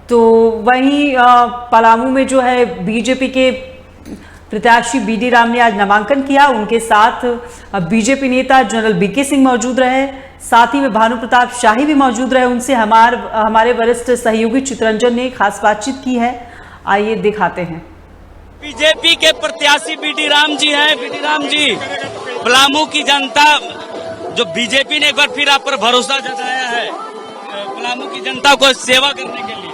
तो वहीं पलामू में जो है बीजेपी के प्रत्याशी बीडी राम ने आज नामांकन किया। उनके साथ बीजेपी नेता जनरल बीके सिंह मौजूद रहे, साथ ही में भानु प्रताप शाही भी मौजूद रहे। उनसे हमारे वरिष्ठ सहयोगी चित्रंजन ने खास बातचीत की है, आइए दिखाते हैं। बीजेपी के प्रत्याशी बीडी राम जी हैं। बीडी राम जी, पलामू की जनता जो बीजेपी ने एक बार फिर आप पर भरोसा जताया है पलामू की जनता को सेवा करने के लिए।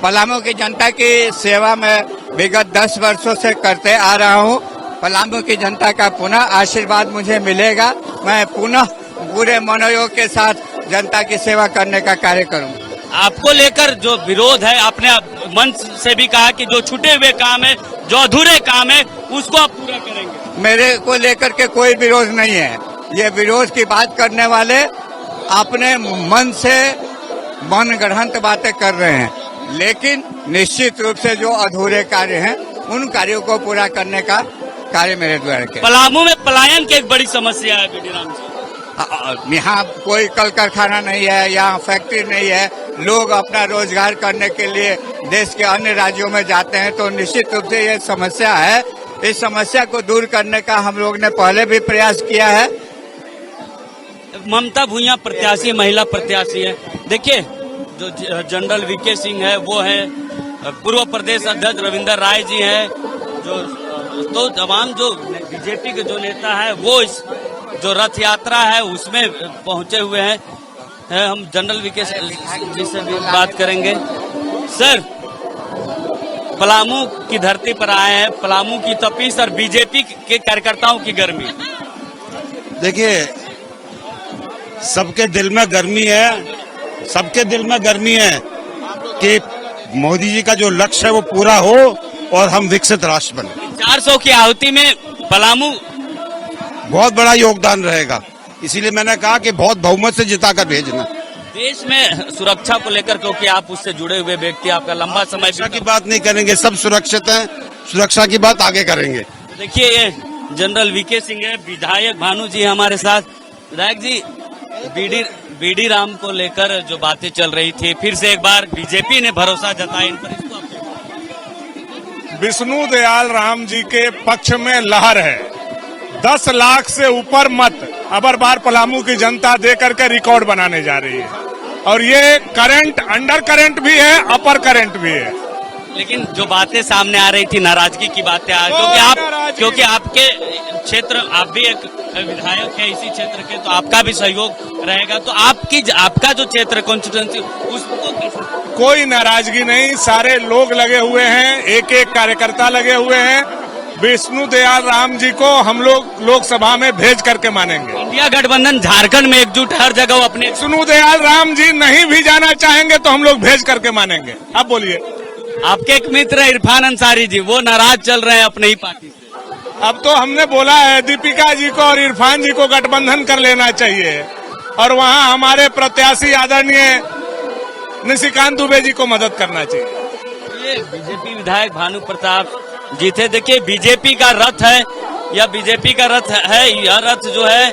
पलामू की जनता की सेवा में विगत 10 वर्षों से करते आ रहा हूँ। पलामू की जनता का पुनः आशीर्वाद मुझे मिलेगा। मैं पुनः पूरे मनोयोग के साथ जनता की सेवा करने का कार्य करूँगा। आपको लेकर जो विरोध है, आपने मंच से भी कहा कि जो छूटे हुए काम है, जो अधूरे काम है, उसको आप पूरा करेंगे। मेरे को लेकर के कोई विरोध नहीं है। ये विरोध की बात करने वाले अपने मन से मनगढ़ंत बातें कर रहे हैं, लेकिन निश्चित रूप से जो अधूरे कार्य हैं उन कार्यों को पूरा करने का कार्य मेरे द्वारा किया। पलामू में पलायन की एक बड़ी समस्या है बीडी राम जी। यहाँ कोई कल कारखाना नहीं है, यहाँ फैक्ट्री नहीं है। लोग अपना रोजगार करने के लिए देश के अन्य राज्यों में जाते हैं, तो निश्चित रूप से ये समस्या है। इस समस्या को दूर करने का हम लोग ने पहले भी प्रयास किया है। ममता भूया प्रत्याशी, महिला प्रत्याशी है। देखिए, जो जनरल वीके सिंह है वो है, पूर्व प्रदेश अध्यक्ष रविंदर राय जी हैं, तो तमाम जो बीजेपी के जो नेता है वो इस जो रथ यात्रा है उसमें पहुंचे हुए हैं। हम जनरल वीके जी से भी बात करेंगे। सर, पलामू की धरती पर आए हैं, पलामू की तपिश और बीजेपी के कार्यकर्ताओं की गर्मी। देखिए, सबके दिल में गर्मी है, सबके दिल में गर्मी है कि मोदी जी का जो लक्ष्य है वो पूरा हो और हम विकसित राष्ट्र बने। 400 की आहुति में पलामू बहुत बड़ा योगदान रहेगा, इसीलिए मैंने कहा कि बहुत बहुमत से जिताकर भेजना। देश में सुरक्षा को लेकर, क्योंकि आप उससे जुड़े हुए व्यक्ति, आपका लंबा समय सुरक्षा की बात नहीं करेंगे, सब सुरक्षित हैं, सुरक्षा की बात आगे करेंगे। देखिए, ये जनरल वीके सिंह है, विधायक भानु जी हमारे साथ। विधायक जी, बीडी राम को लेकर जो बातें चल रही थी, फिर से एक बार बीजेपी ने भरोसा जताया इन पर, इसको विष्णु दयाल राम जी के पक्ष में लहर है। 10 लाख से ऊपर मत अबर बार पलामू की जनता दे करके रिकॉर्ड बनाने जा रही है, और ये करंट, अंडर करंट भी है, अपर करंट भी है। लेकिन जो बातें सामने आ रही थी, नाराजगी की बातें आ, क्योंकि आपके क्षेत्र, आप भी एक विधायक है इसी क्षेत्र के, तो आपका भी सहयोग रहेगा। तो आपका जो क्षेत्र कॉन्स्टिट्यूएंसी, उसको कोई नाराजगी नहीं, सारे लोग लगे हुए हैं, एक एक कार्यकर्ता लगे हुए हैं। विष्णु दयाल राम जी को हम लोग लोकसभा में भेज करके मानेंगे। इंडिया गठबंधन झारखंड में एकजुट, हर जगह अपने। विष्णु दयाल राम जी नहीं भी जाना चाहेंगे तो हम लोग भेज करके मानेंगे। आप बोलिए। आपके एक मित्र इरफान अंसारी जी, वो नाराज चल रहे हैं अपने ही पार्टी से। अब तो हमने बोला है दीपिका जी को और इरफान जी को गठबंधन कर लेना चाहिए, और वहां हमारे प्रत्याशी आदरणीय निशिकांत दुबे जी को मदद करना चाहिए। ये बीजेपी विधायक भानु प्रताप जी थे। देखिए, बीजेपी का रथ है, यह बीजेपी का रथ है। यह रथ जो है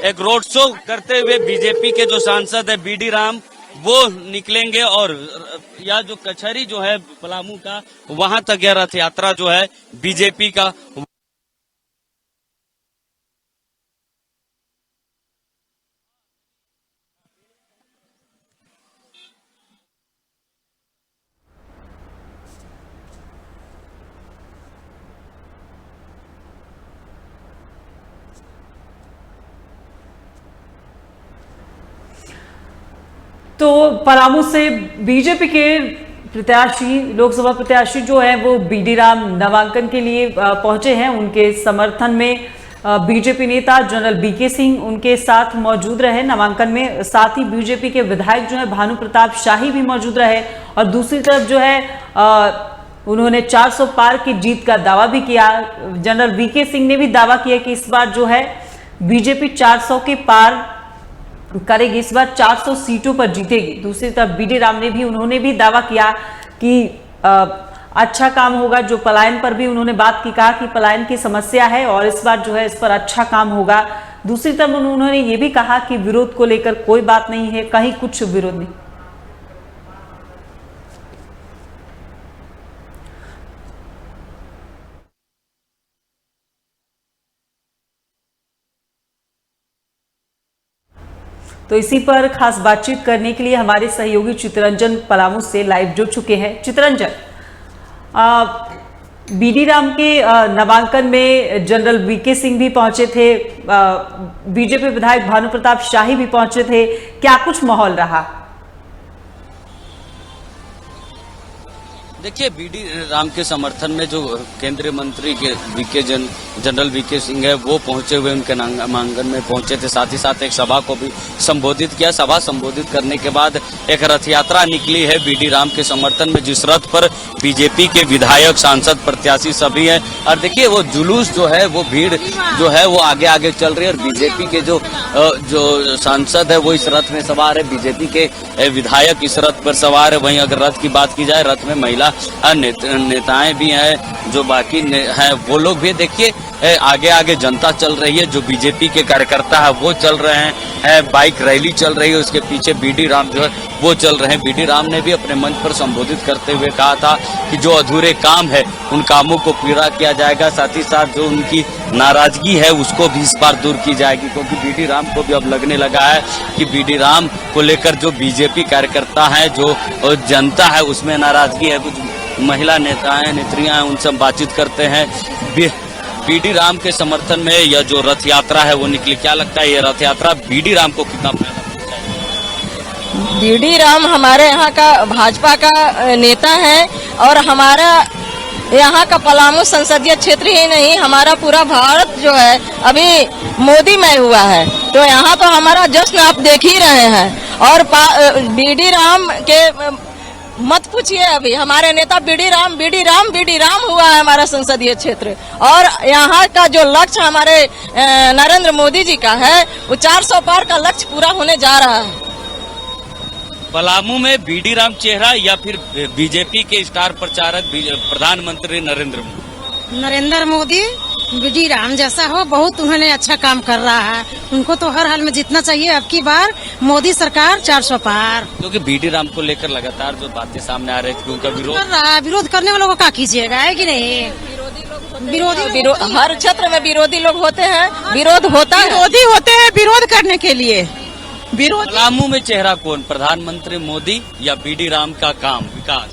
एक रोड शो करते हुए बीजेपी के जो सांसद है बीडी राम, वो निकलेंगे, और यह जो कचहरी जो है पलामू का, वहां तक यह रथ यात्रा जो है बीजेपी का। तो पलामू से बीजेपी के प्रत्याशी, लोकसभा प्रत्याशी जो है वो बीडी राम नामांकन के लिए पहुंचे हैं। उनके समर्थन में बीजेपी नेता जनरल बीके सिंह उनके साथ मौजूद रहे नामांकन में। साथ ही बीजेपी के विधायक जो है भानु प्रताप शाही भी मौजूद रहे, और दूसरी तरफ जो है उन्होंने 400 पार की जीत का दावा भी किया। जनरल वीके सिंह ने भी दावा किया कि इस बार जो है बीजेपी 400 के पार करेगी, इस बार 400 सीटों पर जीतेगी। दूसरी तरफ बीडी राम ने भी, उन्होंने भी दावा किया कि अच्छा काम होगा। जो पलायन पर भी उन्होंने बात की, कहा कि पलायन की समस्या है और इस बार जो है इस पर अच्छा काम होगा। दूसरी तरफ उन्होंने ये भी कहा कि विरोध को लेकर कोई बात नहीं है, कहीं कुछ विरोध नहीं। तो इसी पर खास बातचीत करने के लिए हमारे सहयोगी चितरंजन पलामू से लाइव जुड़ चुके हैं। चितरंजन, बीडी राम के नामांकन में जनरल वीके सिंह भी पहुंचे थे, बीजेपी विधायक भानु प्रताप शाही भी पहुंचे थे, क्या कुछ माहौल रहा? देखिए, बीडी राम के समर्थन में जो केंद्रीय मंत्री के जनरल वीके सिंह है वो पहुंचे हुए उनके नामांकन में पहुंचे थे। साथ ही साथ एक सभा को भी संबोधित किया। सभा संबोधित करने के बाद एक रथ यात्रा निकली है बीडी राम के समर्थन में, जिस रथ पर बीजेपी के विधायक, सांसद, प्रत्याशी सभी हैं। और देखिए, वो जुलूस जो है, वो भीड़ जो है वो आगे आगे चल रही है। और बीजेपी के जो सांसद है वो इस रथ में सवार है, बीजेपी के विधायक इस रथ पर सवार है। वहीं अगर रथ की बात की जाए, रथ में महिला नेताएं भी हैं, जो बाकी हैं वो लोग भी। देखिए, आगे आगे जनता चल रही है, जो बीजेपी के कार्यकर्ता है वो चल रहे हैं, बाइक रैली चल रही है, उसके पीछे बीडी राम जो है वो चल रहे हैं। बीडी राम ने भी अपने मंच पर संबोधित करते हुए कहा था कि जो अधूरे काम है उन कामों को पूरा किया जाएगा, साथ ही साथ जो उनकी नाराजगी है उसको भी इस बार दूर की जाएगी। क्योंकि बीडी राम को भी अब लगने लगा है कि बीडी राम को लेकर जो बीजेपी कार्यकर्ता है, जो जनता है, उसमें नाराजगी है। कुछ महिला नेत्रियां हैं, उनसे बातचीत करते हैं। बीडी राम के समर्थन में यह जो रथ यात्रा है वो निकली। क्या लगता है, ये रथ यात्रा बीडी राम को कितना फायदा पहुंचाएगी? बीडी राम हमारे यहाँ का भाजपा का नेता है और हमारा यहाँ का पलामू संसदीय क्षेत्र ही नहीं, हमारा पूरा भारत जो है अभी मोदीमय हुआ है। तो यहाँ तो हमारा जश्न आप देख ही रहे हैं। और बीडी राम के मत पूछिए, अभी हमारे नेता बीडी राम हुआ है हमारा संसदीय क्षेत्र। और यहाँ का जो लक्ष्य हमारे नरेंद्र मोदी जी का है, वो 400 पार का लक्ष्य पूरा होने जा रहा है। पलामू में बीडी राम चेहरा या फिर बीजेपी के स्टार प्रचारक प्रधानमंत्री नरेंद्र मोदी बीडी राम जैसा हो, बहुत उन्होंने अच्छा काम कर रहा है, उनको तो हर हाल में जीतना चाहिए। अब की बार मोदी सरकार 400 पार। क्योंकि बीडी राम को लेकर लगातार जो बातें सामने आ रही थी, उनका विरोध करने वालों को क्या कीजिएगा, है कि नहीं? विरोधी हर क्षेत्र में विरोधी लोग होते हैं, विरोध होता है, विरोधी होते हैं विरोध करने के लिए। पलामू में चेहरा कौन, प्रधानमंत्री मोदी या बीडी राम का काम विकास?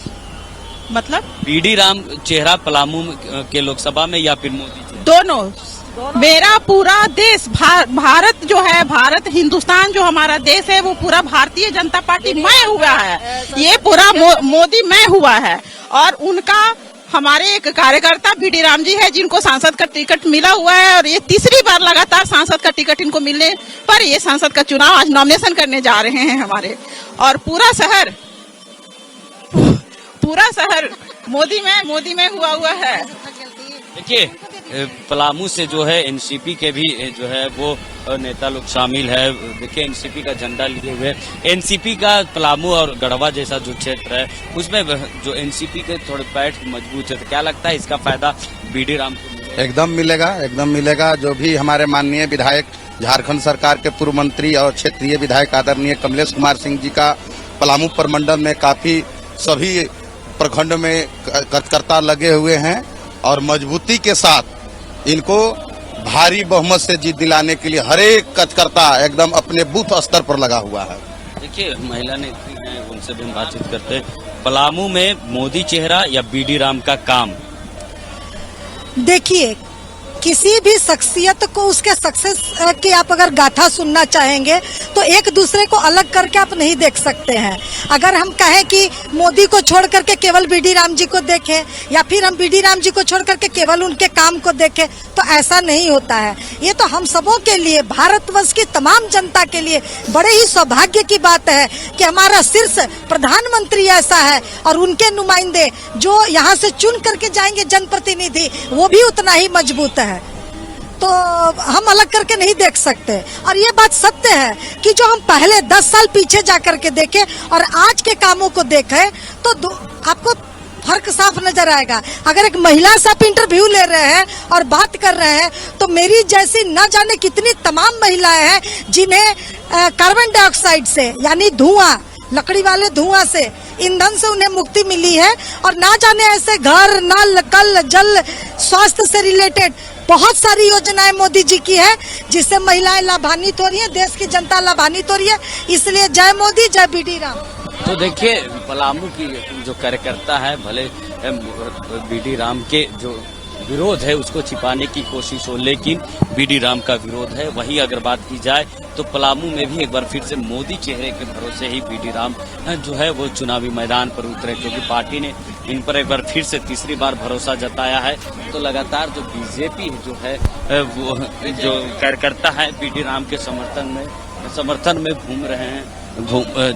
मतलब बीडी राम चेहरा पलामू के लोकसभा में या फिर मोदी? दोनों। मेरा पूरा देश भारत जो है, भारत हिंदुस्तान जो हमारा देश है, वो पूरा भारतीय जनता पार्टी मय हुआ है। ये पूरा मोदी मय हुआ है। और उनका हमारे एक कार्यकर्ता बीडी राम जी है, जिनको सांसद का टिकट मिला हुआ है। और ये तीसरी बार लगातार सांसद का टिकट इनको मिलने पर ये सांसद का चुनाव आज नॉमिनेशन करने जा रहे हैं हमारे। और पूरा शहर मोदी में हुआ है। देखिए, पलामू से जो है एनसीपी के भी जो है वो नेता लोग शामिल है। देखिए, एनसीपी का झंडा लिए हुए, एनसीपी का पलामू और गढ़वा जैसा जो क्षेत्र है उसमें जो एनसीपी के थोड़े पैठ मजबूत है। तो क्या लगता है इसका फायदा बीडी राम को? एकदम मिलेगा। जो भी हमारे माननीय विधायक, झारखंड सरकार के पूर्व मंत्री और क्षेत्रीय विधायक आदरणीय कमलेश कुमार सिंह जी का पलामू प्रमंडल में काफी सभी प्रखंड में कार्यकर्ता लगे हुए हैं और मजबूती के साथ इनको भारी बहुमत से जीत दिलाने के लिए हर एक कार्यकर्ता एकदम अपने बूथ स्तर पर लगा हुआ है। देखिए, महिला नेत्री हैं, उनसे भी हम बातचीत करते हैं। पलामू में मोदी चेहरा या बीडी राम का काम? देखिए, किसी भी शख्सियत को उसके सक्सेस की आप अगर गाथा सुनना चाहेंगे तो एक दूसरे को अलग करके आप नहीं देख सकते हैं। अगर हम कहें कि मोदी को छोड़ करके केवल बीडी राम जी को देखें या फिर हम बीडी राम जी को छोड़ करके केवल उनके काम को देखें, तो ऐसा नहीं होता है। ये तो हम सबों के लिए, भारतवर्ष की तमाम जनता के लिए बड़े ही सौभाग्य की बात है कि हमारा शीर्ष प्रधानमंत्री ऐसा है और उनके नुमाइंदे जो यहाँ से चुन करके जाएंगे जनप्रतिनिधि, वो भी उतना ही मजबूत है। तो हम अलग करके नहीं देख सकते। और ये बात सत्य है कि जो हम पहले 10 साल पीछे जा करके देखें और आज के कामों को देखें तो आपको फर्क साफ नजर आएगा। अगर एक महिला से आप इंटरव्यू ले रहे हैं और बात कर रहे हैं तो मेरी जैसी न जाने कितनी तमाम महिलाएं हैं जिन्हें कार्बन डाइऑक्साइड से, यानी धुआं, लकड़ी वाले धुआं से, ईंधन से उन्हें मुक्ति मिली है। और ना जाने ऐसे घर, नल, कल, जल, स्वास्थ्य से रिलेटेड बहुत सारी योजनाएं मोदी जी की है जिससे महिलाएं लाभान्वित हो रही हैं, देश की जनता लाभान्वित हो रही है। इसलिए जय मोदी, जय बीडी राम। तो देखिए पलामू की जो कार्यकर्ता है, भले बीडी राम के जो विरोध है उसको छिपाने की कोशिश हो, लेकिन बीडी राम का विरोध है। वहीं अगर बात की जाए तो पलामू में भी एक बार फिर से मोदी चेहरे के भरोसे ही बीडी राम जो है वो चुनावी मैदान पर उतरे, क्योंकि पार्टी ने इन पर एक बार फिर से तीसरी बार भरोसा जताया है। तो लगातार जो बीजेपी जो है वो जो कार्यकर्ता है बीडी राम के समर्थन में घूम रहे हैं,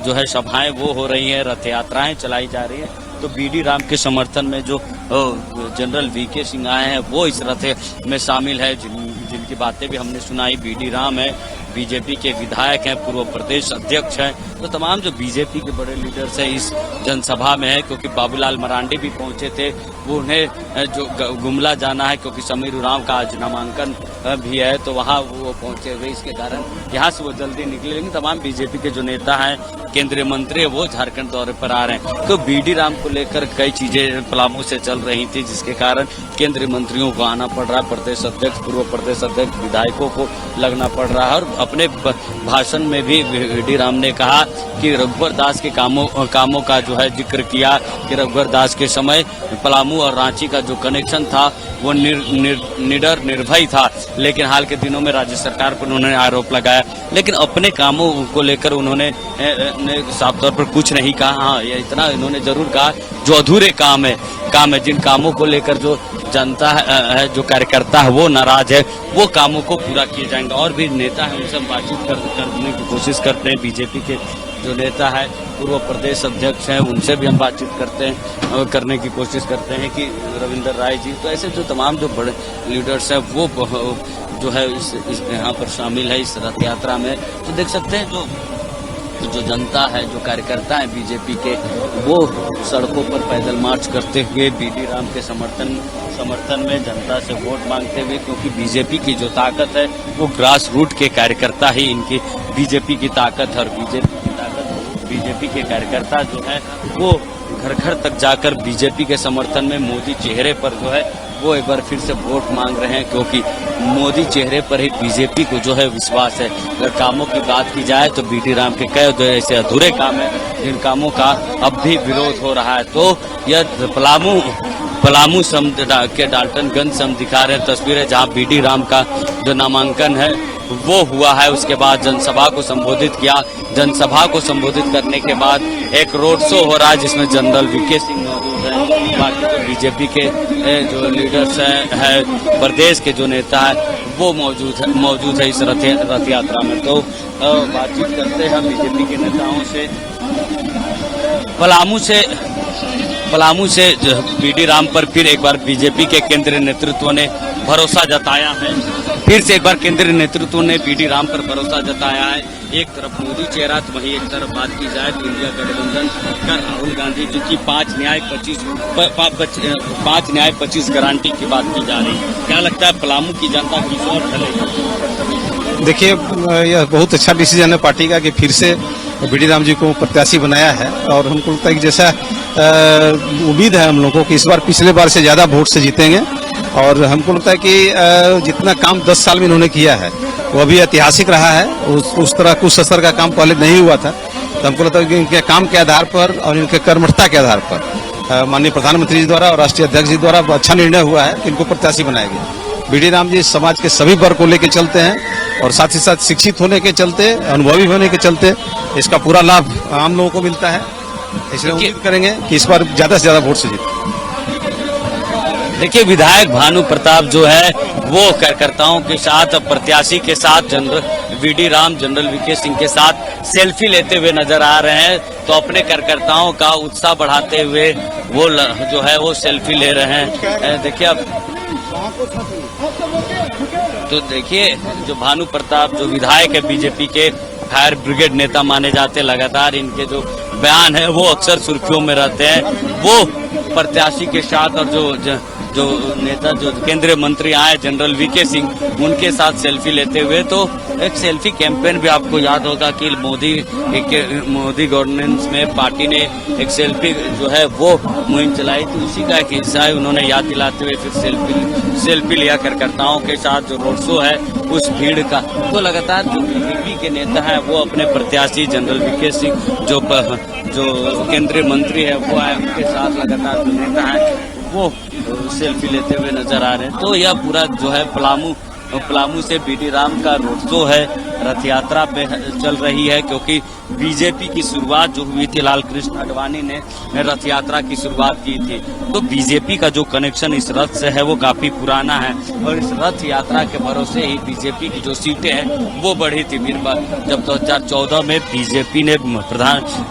जो है सभाएं वो हो रही है, रथ यात्राएं चलाई जा रही है। तो बीडी राम के समर्थन में जो जनरल वीके सिंह आए हैं वो इस रथ में शामिल है, जिनकी बातें भी हमने सुनाई। बीडी राम है, बीजेपी के विधायक हैं, पूर्व प्रदेश अध्यक्ष हैं। तो तमाम जो बीजेपी के बड़े लीडर्स हैं इस जनसभा में है, क्योंकि बाबूलाल मरांडी भी पहुंचे थे। वो उन्हें जो गुमला जाना है, क्योंकि समीर उरांव का आज नामांकन भी है, तो वहां वो पहुंचे हुए, इसके कारण यहाँ से वो जल्दी निकले। लेकिन तमाम बीजेपी के जो नेता हैं, केंद्रीय मंत्री है, वो झारखंड दौरे पर आ रहे हैं। तो बीडी राम को लेकर कई चीजें पलामू से चल रही थी, जिसके कारण केंद्रीय मंत्रियों को आना पड़ रहा है, प्रदेश अध्यक्ष, पूर्व प्रदेश अध्यक्ष, विधायकों को लगना पड़ रहा है। और अपने भाषण में भी बीडी राम ने कहा कि रघुवर दास के कामों का जो है जिक्र किया कि रघुवर दास के समय पलामू और रांची का जो कनेक्शन था वो निडर निर्भय था, लेकिन हाल के दिनों में राज्य सरकार पर उन्होंने आरोप लगाया। लेकिन अपने कामों को लेकर उन्होंने साफ तौर पर कुछ नहीं कहा। हाँ, ये इतना इन्होंने जरूर कहा जो अधूरे काम है जिन कामों को लेकर जो जनता है, जो कार्यकर्ता है वो नाराज है, वो कामों को पूरा किए जाएंगे। और भी नेता है उनसे बातचीत करने की कोशिश करते हैं। बीजेपी के जो नेता है, पूर्व प्रदेश अध्यक्ष हैं, उनसे भी हम बातचीत करने की कोशिश करते हैं कि रविंद्र राय जी। तो ऐसे जो तमाम जो बड़े लीडर्स हैं वो जो है इस यहाँ पर शामिल है इस रथ यात्रा में। तो देख सकते हैं जो जनता है, जो कार्यकर्ता है बीजेपी के, वो सड़कों पर पैदल मार्च करते हुए बीडी राम के समर्थन में जनता से वोट मांगते हुए, क्योंकि बीजेपी की जो ताकत है वो ग्रास रूट के कार्यकर्ता ही इनकी बीजेपी की ताकत है। और बीजेपी के कार्यकर्ता जो है वो घर घर तक जाकर बीजेपी के समर्थन में मोदी चेहरे पर जो है वो एक बार फिर से वोट मांग रहे हैं, क्योंकि मोदी चेहरे पर ही बीजेपी को जो है विश्वास है। अगर कामों की बात की जाए तो बीडी राम के कई जो ऐसे अधूरे काम है जिन कामों का अब भी विरोध हो रहा है। तो यह पलामू के डाल्टनगंज से हम दिखा रहे हैं तस्वीरें, जहां बीडी राम का जो नामांकन है वो हुआ है। उसके बाद जनसभा को संबोधित किया। जनसभा को संबोधित करने के बाद एक रोड शो हो रहा है जिसमें जनरल वीके सिंह मौजूद है, बाकी जो बीजेपी के जो लीडर्स हैं, प्रदेश के जो नेता है वो मौजूद है इस रथ यात्रा में। तो बातचीत करते हैं बीजेपी के नेताओं से। पलामू से बीडी राम पर फिर एक बार बीजेपी के केंद्रीय नेतृत्व ने भरोसा जताया है। फिर से एक बार केंद्रीय नेतृत्व ने बीडी राम पर भरोसा जताया है। एक तरफ मोदी चेहरा तो वहीं एक तरफ बात की जाए तो इंडिया गठबंधन का राहुल गांधी जी की 5 न्याय 25 गारंटी की बात की जा रही है। क्या लगता है पलामू की जनता किस ओर ढलेगी? देखिए, यह बहुत अच्छा डिसीजन है पार्टी का कि फिर से बीडी राम जी को प्रत्याशी बनाया है। और हमको लगता है कि जैसा उम्मीद है हम लोगों को कि इस बार पिछले बार से ज्यादा वोट से जीतेंगे। और हमको लगता है कि जितना काम 10 साल में इन्होंने किया है वो अभी ऐतिहासिक रहा है। उस तरह कुछ असर का काम पहले नहीं हुआ था। तो हमको लगता है कि इनके काम के आधार पर और इनके कर्मठता के आधार पर माननीय प्रधानमंत्री जी द्वारा और राष्ट्रीय अध्यक्ष जी द्वारा अच्छा निर्णय हुआ है कि इनको प्रत्याशी बनाया गया। बीडी राम जी समाज के सभी वर्ग को लेकर चलते हैं और साथ ही साथ शिक्षित होने के चलते, अनुभवी होने के चलते इसका पूरा लाभ आम लोगों को मिलता है। इसलिए उम्मीद करेंगे कि इस बार ज्यादा से ज्यादा वोट से जीते। देखिए, विधायक भानु प्रताप जो है वो कार्यकर्ताओं के साथ, प्रत्याशी के साथ, BD Ram general VK Singh के साथ सेल्फी लेते हुए नजर आ रहे हैं। तो अपने कार्यकर्ताओं का उत्साह बढ़ाते हुए वो जो है वो सेल्फी ले रहे हैं। देखिए अब तो देखिए जो भानु प्रताप जो विधायक है बीजेपी के, फायर ब्रिगेड नेता माने जाते, लगातार इनके जो बयान है वो अक्सर सुर्खियों में रहते हैं। वो प्रत्याशी के साथ और जो जो नेता जो केंद्रीय मंत्री आए जनरल वीके सिंह, उनके साथ सेल्फी लेते हुए। तो एक सेल्फी कैंपेन भी आपको याद होगा कि मोदी गवर्नेंस में पार्टी ने एक सेल्फी जो है वो मुहिम चलाई थी, उसी का एक हिस्सा है। उन्होंने याद दिलाते हुए फिर सेल्फी लिया कार्यकर्ताओं के साथ, जो रोड शो है उस भीड़ का। तो लगातार जो बीजेपी के नेता है वो अपने प्रत्याशी जनरल वीके सिंह जो केंद्रीय मंत्री है वो आए, उनके साथ लगातार जो नेता है वो सेल्फी लेते हुए नजर आ रहे हैं। तो यह पूरा जो है पलामू से बीडी राम का रोड शो है, रथ यात्रा पे चल रही है, क्योंकि बीजेपी की शुरुआत जो हुई थी लाल कृष्ण आडवाणी ने रथ यात्रा की शुरुआत की थी। तो बीजेपी का जो कनेक्शन इस रथ से है वो काफी पुराना है, और इस रथ यात्रा के भरोसे ही बीजेपी की जो सीटें हैं वो बढ़ी थी। फिर जब 2014 में बीजेपी ने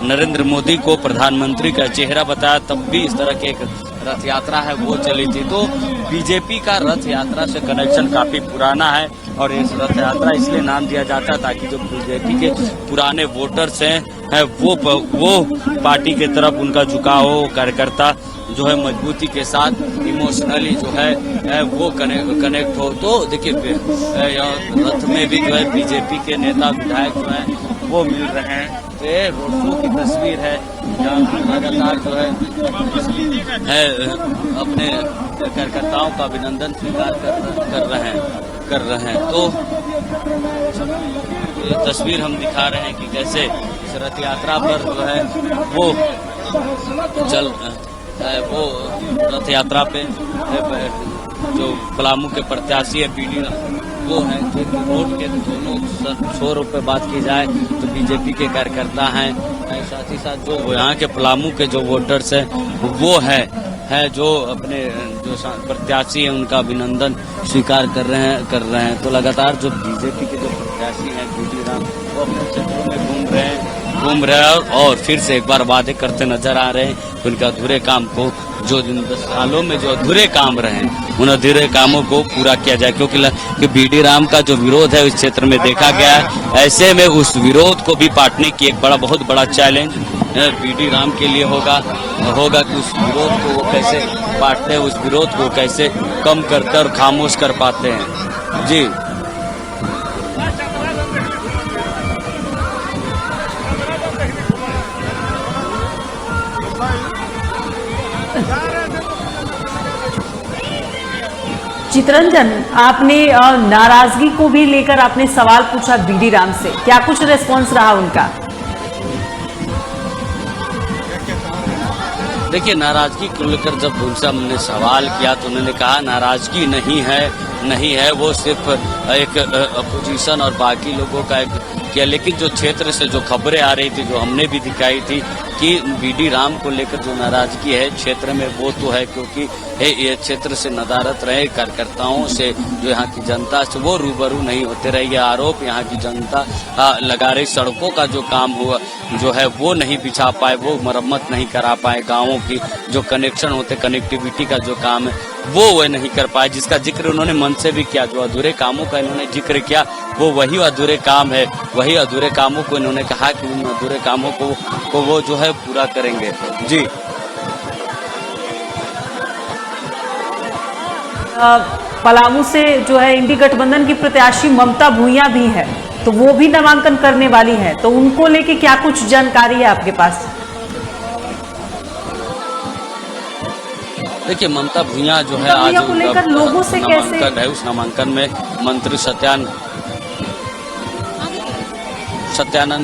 नरेंद्र मोदी को प्रधानमंत्री का चेहरा बताया, तब भी इस तरह के एक रथ यात्रा है वो चली थी। तो बीजेपी का रथ यात्रा से कनेक्शन काफी पुराना है, और इस रथ यात्रा इसलिए नाम दिया जाता है ताकि जो बीजेपी के पुराने वोटर्स हैं वो पार्टी के तरफ उनका झुकाव हो, कार्यकर्ता जो है मजबूती के साथ इमोशनली जो है वो कनेक्ट हो। तो देखिए रथ में भी जो है बीजेपी के नेता विधायक जो है वो मिल रहे हैं। ये रोड शो की तस्वीर है जहाँ लगातार जो है अपने कार्यकर्ताओं का अभिनंदन स्वीकार कर रहे हैं। तो ये तस्वीर हम दिखा रहे हैं कि कैसे इस रथ यात्रा पर जो है वो वो रथ यात्रा पे जो पलामू के प्रत्याशी है बीडी वो है, जो रोड के दोनों छोरों पे बात की जाए तो बीजेपी के कार्यकर्ता हैं, साथ ही साथ जो यहाँ के पलामू के जो वोटर्स हैं वो है जो अपने जो प्रत्याशी हैं उनका अभिनंदन स्वीकार कर रहे हैं। तो लगातार जो बीजेपी के जो प्रत्याशी हैं बीडी राम वो अपने क्षेत्रों में घूम रहे हैं और फिर से एक बार वादे करते नजर आ रहे हैं उनके अधूरे काम को, जो 10 सालों में जो अधूरे काम रहे उन अधूरे कामों को पूरा किया जाए, क्योंकि बीडी राम का जो विरोध है इस क्षेत्र में देखा गया है। ऐसे में उस विरोध को भी पाटने की एक बहुत बड़ा चैलेंज बीडी राम के लिए होगा कि उस विरोध को वो कैसे पाटते हैं, उस विरोध को कैसे कम करते और खामोश कर पाते हैं। जी चितरंजन, आपने नाराजगी को भी लेकर आपने सवाल पूछा बीडी राम से, क्या कुछ रिस्पॉन्स रहा उनका? देखिए, नाराजगी को लेकर जब उनसे हमने सवाल किया तो उन्होंने कहा नाराजगी नहीं है, वो सिर्फ एक अपोजिशन और बाकी लोगों का किया। लेकिन जो क्षेत्र से जो खबरें आ रही थी, जो हमने भी दिखाई थी कि बीडी राम को लेकर जो नाराजगी है क्षेत्र में, वो तो है क्योंकि ये क्षेत्र से नदारत रहे कार्यकर्ताओं से, जो यहाँ की जनता से वो रूबरू नहीं होते रहे। ये आरोप यहाँ की जनता लगा रही, सड़कों का जो काम हुआ जो है वो नहीं बिछा पाए, वो मरम्मत नहीं करा पाए, गाँवों की जो कनेक्शन होते, कनेक्टिविटी का जो काम है वो नहीं कर पाए, जिसका जिक्र उन्होंने मन से भी किया। जो अधूरे कामों का इन्होंने जिक्र किया वो वही अधूरे काम है, वही अधूरे कामों को इन्होंने कहा कि उन अधूरे कामों को वो जो है पूरा करेंगे। जी पलामू से जो है इंडी गठबंधन की प्रत्याशी ममता भूइयां भी है, तो वो भी नामांकन करने वाली है, तो उनको लेके क्या कुछ जानकारी है आपके पास? देखिए, ममता भूइयां जो है आज को लेकर लोगों से नामांकन है, उस नामांकन में मंत्री सत्यानंद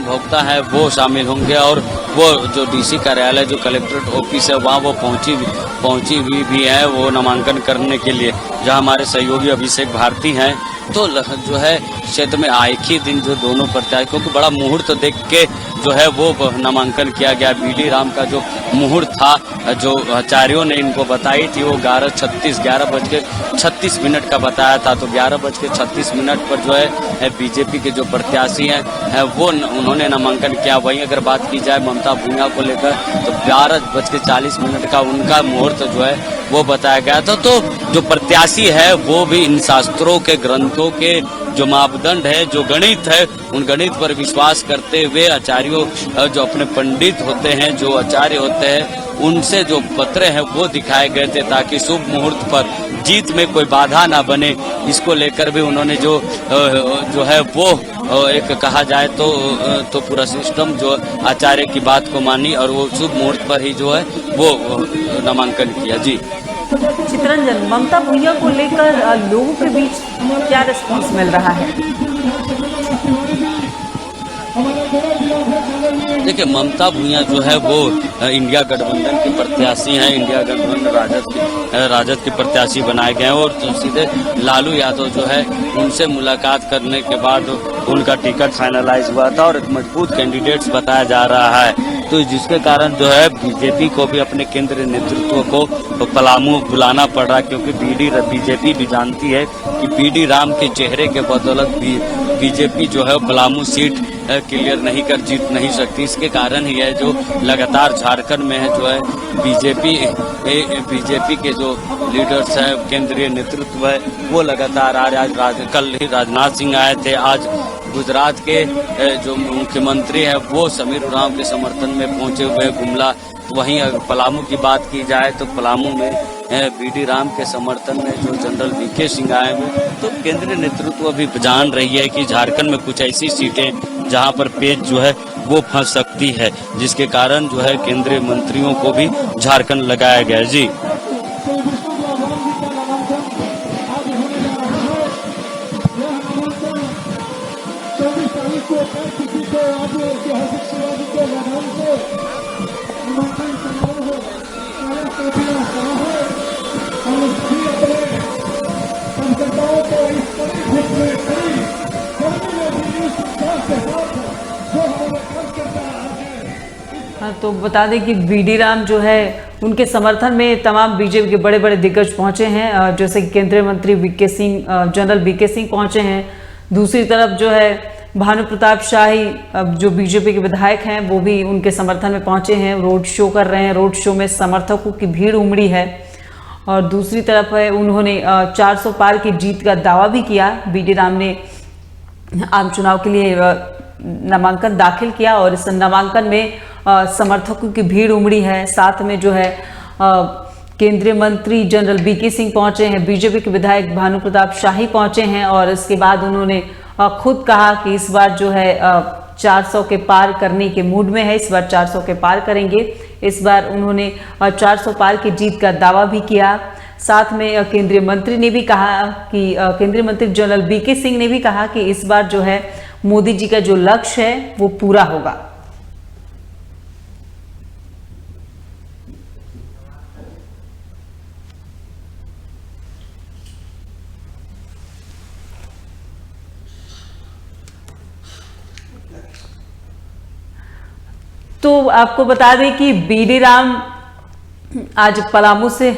भोक्ता है वो शामिल होंगे, और वो जो डीसी कार्यालय जो कलेक्ट्रेट ऑफिस है वहाँ वो पहुंची हुई भी है वो नामांकन करने के लिए, जहाँ हमारे सहयोगी अभिषेक भारती हैं। तो जो है क्षेत्र में एक ही दिन जो दोनों प्रत्याशी, क्योंकि बड़ा मुहूर्त देख के जो है वो नामांकन किया गया। बीडी राम का जो मुहूर्त था, जो आचार्यों ने इनको बताई थी, वो 11:36 का बताया था। तो 11:36 पर जो है बीजेपी के जो प्रत्याशी हैं वो उन्होंने नामांकन किया। वहीं अगर बात की जाए ममता भूइयां को लेकर तो 12:40 का उनका मुहूर्त जो है वो बताया गया था। तो जो प्रत्याशी है वो भी इन शास्त्रों के, ग्रंथों के जो मापदंड है, जो गणित है, उन गणित पर विश्वास करते हुए आचार्यों जो अपने पंडित होते हैं, जो आचार्य होते हैं, उनसे जो पत्र हैं वो दिखाए गए थे ताकि शुभ मुहूर्त पर जीत में कोई बाधा ना बने। इसको लेकर भी उन्होंने जो है वो एक कहा जाए तो पूरा सिस्टम जो आचार्य की बात को मानी और वो शुभ मुहूर्त पर ही जो है वो नामांकन किया। जी चित्रंजन, ममता भुइयां को लेकर लोगों के बीच क्या रिस्पॉन्स मिल रहा है? देखिए, ममता भुइयां जो है वो इंडिया गठबंधन के प्रत्याशी हैं। इंडिया गठबंधन राजद के प्रत्याशी बनाए गए हैं और तो सीधे लालू यादव जो है उनसे मुलाकात करने के बाद उनका टिकट फाइनलाइज हुआ था और एक मजबूत कैंडिडेट्स बताया जा रहा है। तो जिसके कारण जो है बीजेपी को भी अपने केंद्रीय नेतृत्व को पलामू बुलाना पड़ रहा है, क्योंकि बीजेपी भी जानती है कि बीडी राम के चेहरे के बदौलत बीजेपी जो है पलामू सीट क्लियर नहीं कर जीत नहीं सकती। इसके कारण ही है जो लगातार झारखंड में है जो है बीजेपी के जो लीडर्स है, केंद्रीय नेतृत्व है, वो लगातार आ रहे। आज कल ही राजनाथ सिंह आए थे। आज गुजरात के जो मुख्यमंत्री है वो समीर उरांव के समर्थन में पहुंचे हुए गुमला। वहीं अगर पलामू की बात की जाए तो पलामू में बीडी राम के समर्थन में जो जनरल वीके सिंह आए हुए। तो केंद्रीय नेतृत्व भी जान रही है कि झारखंड में कुछ ऐसी सीटें जहां पर पेच जो है वो फंस सकती है, जिसके कारण जो है केंद्रीय मंत्रियों को भी झारखंड लगाया गया। जी हाँ, तो बता दें कि बीडी राम जो है उनके समर्थन में तमाम बीजेपी के बड़े बड़े दिग्गज पहुंचे हैं, जैसे कि केंद्रीय मंत्री VK Singh, general VK Singh पहुंचे हैं। दूसरी तरफ जो है भानु प्रताप शाही जो बीजेपी के विधायक हैं वो भी उनके समर्थन में पहुंचे हैं, रोड शो कर रहे हैं। रोड शो में समर्थकों की भीड़ उमड़ी है। और दूसरी तरफ है उन्होंने 400 पार की जीत का दावा भी किया। बीडी राम ने आम चुनाव के लिए नामांकन दाखिल किया और इस नामांकन में समर्थकों की भीड़ उमड़ी है। साथ में जो है केंद्रीय मंत्री जनरल वीके सिंह पहुंचे हैं, बीजेपी के विधायक भानु प्रताप शाही पहुंचे हैं और इसके बाद उन्होंने खुद कहा कि इस बार जो है 400 के पार करने के मूड में है, इस बार 400 के पार करेंगे। इस बार उन्होंने 400 पार की जीत का दावा भी किया। साथ में केंद्रीय मंत्री ने भी कहा कि केंद्रीय मंत्री जनरल वीके सिंह ने भी कहा कि इस बार जो है मोदी जी का जो लक्ष्य है वो पूरा होगा। तो आपको बता दें कि बीडी राम आज पलामू से